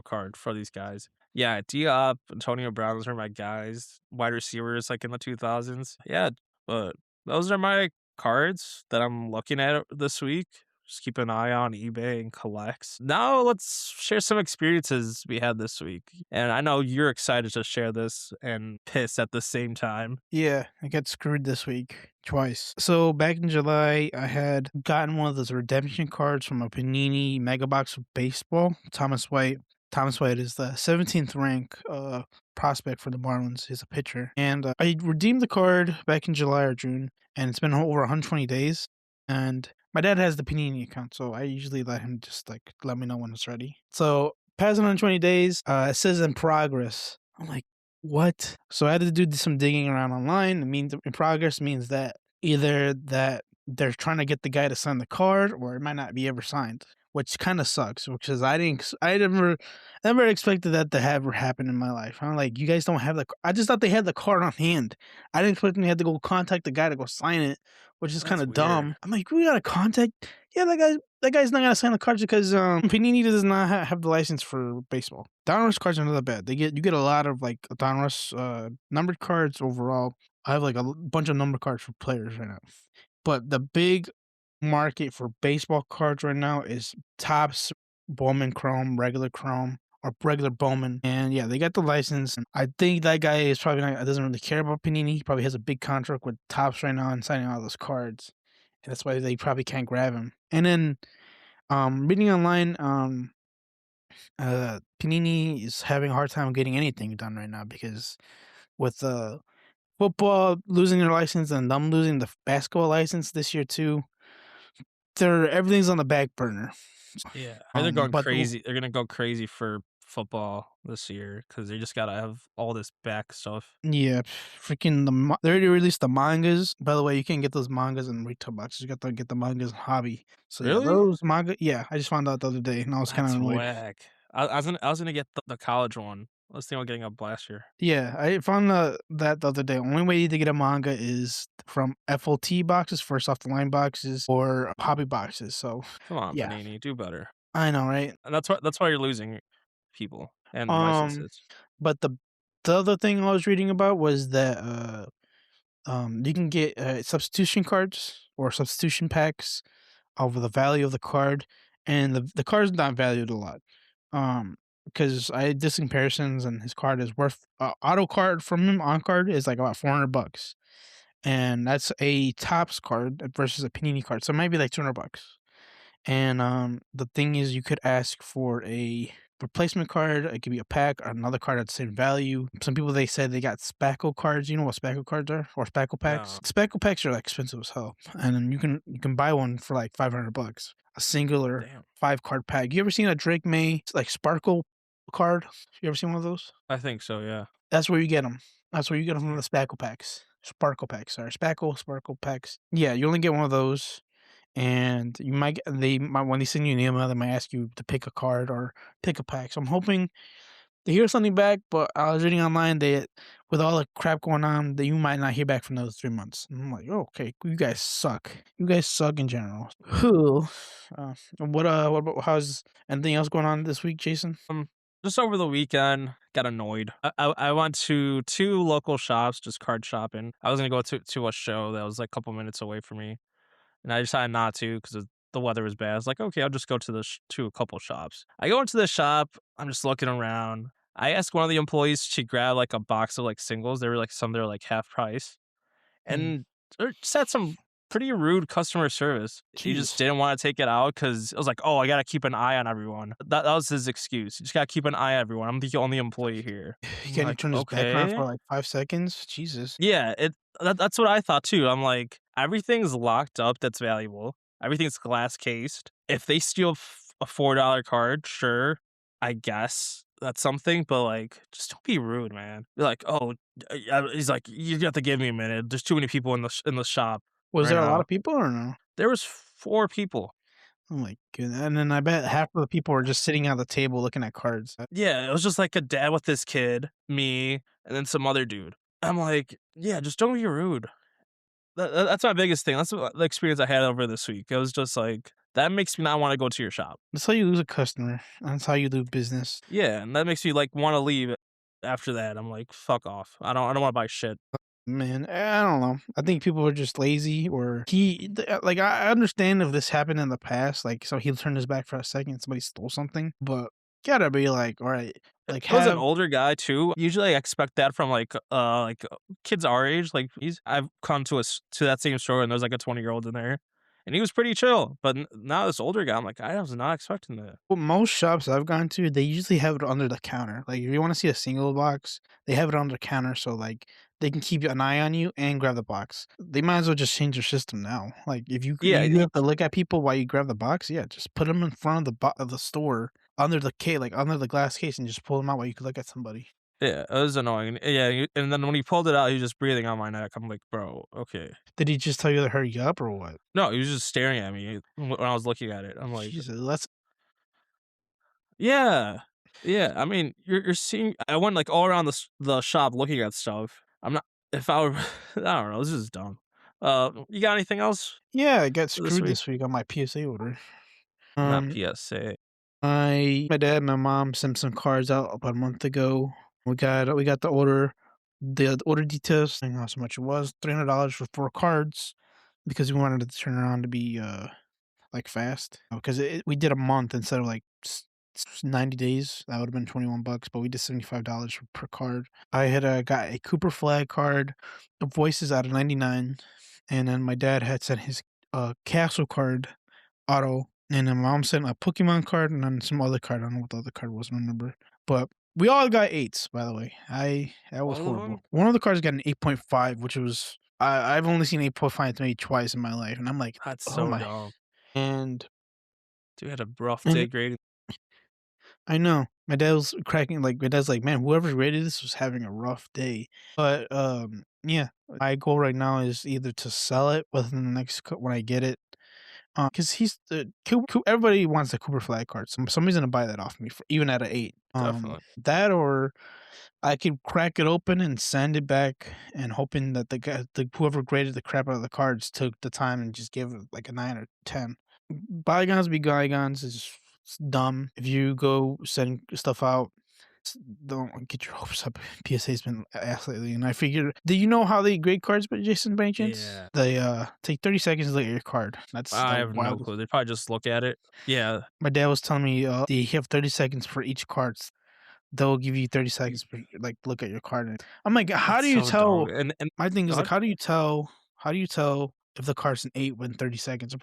A: card for these guys. Yeah, D-Hop, Antonio Brown, those are my guys. Wide receivers, like, in the 2000s. Yeah, but those are my cards that I'm looking at this week. Just keep an eye on eBay and collects. Now let's share some experiences we had this week, and I know you're excited to share this and pissed at the same time.
B: Yeah, I got screwed this week twice. So back in July, I had gotten one of those redemption cards from a Panini Mega Box of Baseball. Thomas White. Thomas White is the 17th rank prospect for the Marlins. He's a pitcher, and I redeemed the card back in July or June, and it's been over 120 days. And my dad has the Panini account, so I usually let him just like let me know when it's ready. So past 120 days, it says in progress. I'm like, what? So I had to do some digging around online. It means in progress means that either that they're trying to get the guy to sign the card or it might not be ever signed. which kind of sucks because I never expected that to ever happen in my life. I'm like, you guys don't have I just thought they had the card on hand. I didn't expect them to have to go contact the guy to go sign it, which is kind
A: That's
B: of
A: weird.
B: dumb. I'm like, we got to contact. Yeah, that guy's not gonna sign the cards because Panini does not have the license for baseball. Donruss cards are not that bad. You get a lot of like Donruss numbered cards overall. I have like a bunch of number cards for players right now. But the big market for baseball cards right now is Topps, Bowman Chrome, regular Chrome, or regular Bowman. And yeah, they got the license. And I think that guy is probably not, doesn't really care about Panini. He probably has a big contract with Topps right now and signing all those cards. And that's why they probably can't grab him. And then reading online, Panini is having a hard time getting anything done right now because with football losing their license and them losing the basketball license this year too, everything's on the back burner.
A: Yeah, they're going
B: But
A: crazy. They're gonna go crazy for football this year because they just gotta have all this back stuff.
B: yeah, freaking they already released the mangas. By the way, you can't get those mangas in retail boxes. You got to get the mangas in hobby. So yeah,
A: Really?
B: those manga. Yeah, I just found out the other day, and I was kind of
A: That's
B: annoyed.
A: whack. I was gonna get the college one. I was thinking about getting a last year.
B: Yeah, I found that the other day. Only way to get a manga is from FLT boxes, first off the line boxes, or hobby boxes. So
A: Come on,
B: yeah,
A: Panini, do better.
B: I know, right?
A: And that's why you're losing people and
B: Um,
A: licenses.
B: but the other thing I was reading about was that you can get substitution cards or substitution packs over the value of the card, and the card's not valued a lot. Because I did some comparisons, and his card is worth auto card from him on card is like about $400, and that's a Topps card versus a Panini card, so it might be like $200. And the thing is, you could ask for a replacement card. It could be a pack or another card at the same value. Some people they said they got spackle cards. You know what spackle cards are, or spackle packs?
A: No,
B: Spackle packs are like expensive as hell, and then you can buy one for like $500. A singular
A: damn.
B: 5 card pack. You ever seen a Drake May like sparkle card? You ever seen one of those?
A: I think so. Yeah.
B: That's where you get them. That's where you get them from the spackle packs. Sparkle packs, sorry, sparkle packs. Yeah, you only get one of those, and they might when they send you an email, they might ask you to pick a card or pick a pack. So I'm hoping to hear something back, but I was reading online that with all the crap going on, that you might not hear back for another 3 months. And I'm like, oh, okay, you guys suck. You guys suck in general. Whew. What about how's anything else going on this week, Jason?
A: Just over the weekend, got annoyed. I went to 2 local shops, just card shopping. I was gonna go to a show that was like a couple minutes away from me, and I decided not to because the weather was bad. I was like, okay, I'll just go to to a couple shops. I go into the shop. I'm just looking around. I asked one of the employees to grab like a box of like singles. They were like half price,
B: Mm,
A: and just had some pretty rude customer service. He just
B: Jesus.
A: didn't want to take it out because it was like, oh, I gotta keep an eye on everyone. That was his excuse. You just gotta keep an eye on everyone. I'm the only employee here. I'm
B: Can he
A: like,
B: turn his back on for
A: okay.
B: like 5 seconds? Jesus.
A: Yeah, that's what I thought too. I'm like, everything's locked up that's valuable. Everything's glass cased. If they steal a $4 card, sure, I guess that's something. But like, just don't be rude, man. Be like, oh, he's like, you have to give me a minute. There's too many people in the shop
B: Was
A: right
B: there a lot
A: now.
B: of people or no?
A: There was 4 people.
B: Oh my goodness! And then I bet half of the people were just sitting at the table looking at cards.
A: Yeah, it was just like a dad with his kid, me, and then some other dude. I'm like, yeah, just don't be rude. That's my biggest thing. That's the experience I had over this week. It was just like, that makes me not wanna go to your shop.
B: That's how you lose a customer. That's how you do business.
A: Yeah, and that makes me, like, wanna leave after that. I'm like, "Fuck off. I don't wanna buy shit."
B: Man, I don't know. I think people are just lazy or like I understand if this happened in the past, like so he turned his back for a second, somebody stole something, but gotta be like, all right, like
A: It was an
B: have
A: older guy too. Usually I expect that from, kids our age. Like, I've come to that same store and there's, like, a 20-year-old in there, and he was pretty chill, but n now this older guy, I'm like, I was not expecting that.
B: well, most shops I've gone to, they usually have it under the counter. Like if you want to see a single box, they have it under the counter so like they can keep an eye on you and grab the box. They might as well just change their system now. Like if
A: Yeah,
B: you have to look at people while you grab the box, yeah, just put them in front of of the store under the case, like under the glass case, and just pull them out while you could look at somebody.
A: yeah, it was annoying. Yeah, and then when he pulled it out, he was just breathing on my neck. I'm like, "Bro, okay."
B: Did he just tell you to hurry up or what?
A: No, he was just staring at me when I was looking at it. I'm like,
B: Jesus,
A: Yeah. Yeah, I mean, you're seeing I went, like, all around the shop looking at stuff. I'm not if I were I don't know, this is dumb. You got anything else
B: Yeah, I got
A: for this
B: screwed
A: week?
B: this week on my PSA order.
A: Not
B: Um,
A: PSA.
B: my dad and my mom sent some cards out about a month ago. We got the order details, and how much it was, $300 for 4 cards because we wanted it to turn around to be, like, fast. Because we did a month instead of, like, 90 days. That would've been 21 bucks, but we did $75 per card. I had, got a Cooper Flag card, the Voices out of 99, and then my dad had sent his, Castle card auto, and then my mom sent a Pokemon card and then some other card. I don't know what the other card was, I don't remember. But we all got 8s, by the way. That was
A: All of them?
B: horrible. One of the cards got an 8.5, which was I've only seen 8.5 maybe twice in my life, and I'm like,
A: That's
B: "Oh
A: so
B: my."
A: dumb.
B: And
A: Dude had a rough
B: and
A: day grading.
B: I know. My dad's like, "Man, whoever rated this was having a rough day." But, yeah, my goal right now is either to sell it within the next cou when I get it, because he's the everybody wants a Cooper Flag card. Somebody's gonna buy that off me for even at a 8.
A: Definitely.
B: That or I could crack it open and send it back and hoping that the whoever graded the crap out of the cards took the time and just gave it like a 9 or 10. Bygones be bygones is it's dumb. If you go send stuff out, don't get your hopes up. PSA's been ass lately, and I figured. Do you know how they grade cards, by Jason, by any chance?
A: Yeah.
B: They take 30 seconds to look at your card. That's
A: I
B: the
A: have no
B: wildest.
A: clue. They probably just look at it. Yeah.
B: My dad was telling me they have 30 seconds for each card. They'll give you 30 seconds for like look at your card. And I'm like, how
A: That's
B: do you
A: so dumb.
B: tell?
A: And
B: My thing is like,
A: God,
B: how do you tell if the card's an 8 when 30 seconds?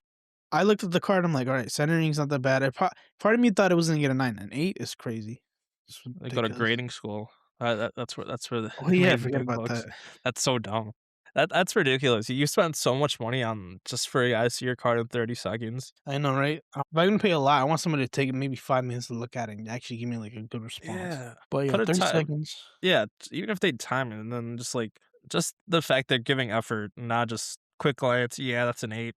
B: I looked at the card. I'm like, all right, centering's not that bad. Part of me thought it was gonna get a 9. An 8 is crazy. It's
A: they go to
B: ridiculous.
A: grading school. That's where
B: Oh
A: they
B: yeah, I
A: made the
B: forgot
A: big
B: about that.
A: bucks. That's so dumb. That's ridiculous. You spent so much money on just for a guy to see your card in 30 seconds.
B: I know, right? If I'm gonna pay a lot, I want somebody to take maybe 5 minutes to look at it and actually give me like a good response.
A: Yeah.
B: But yeah,
A: Put a
B: 30
A: time.
B: seconds.
A: Yeah, even if they time it and then just like just the fact they're giving effort, not just quick glance. Yeah, that's an 8.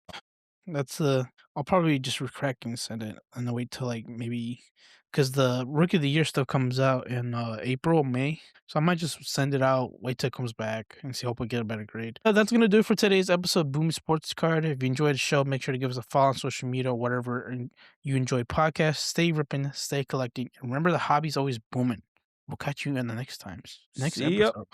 B: That's I'll probably just crack and send it and then wait till like maybe because the rookie of the year stuff comes out in April, May. So I might just send it out, wait till it comes back, and see hope we get a better grade. That's gonna do it for today's episode of Boom Sports Card. If you enjoyed the show, make sure to give us a follow on social media or whatever and you enjoy podcasts. Stay ripping, stay collecting, and remember the hobby's always booming. We'll catch you in the next
A: See ya.
B: episode.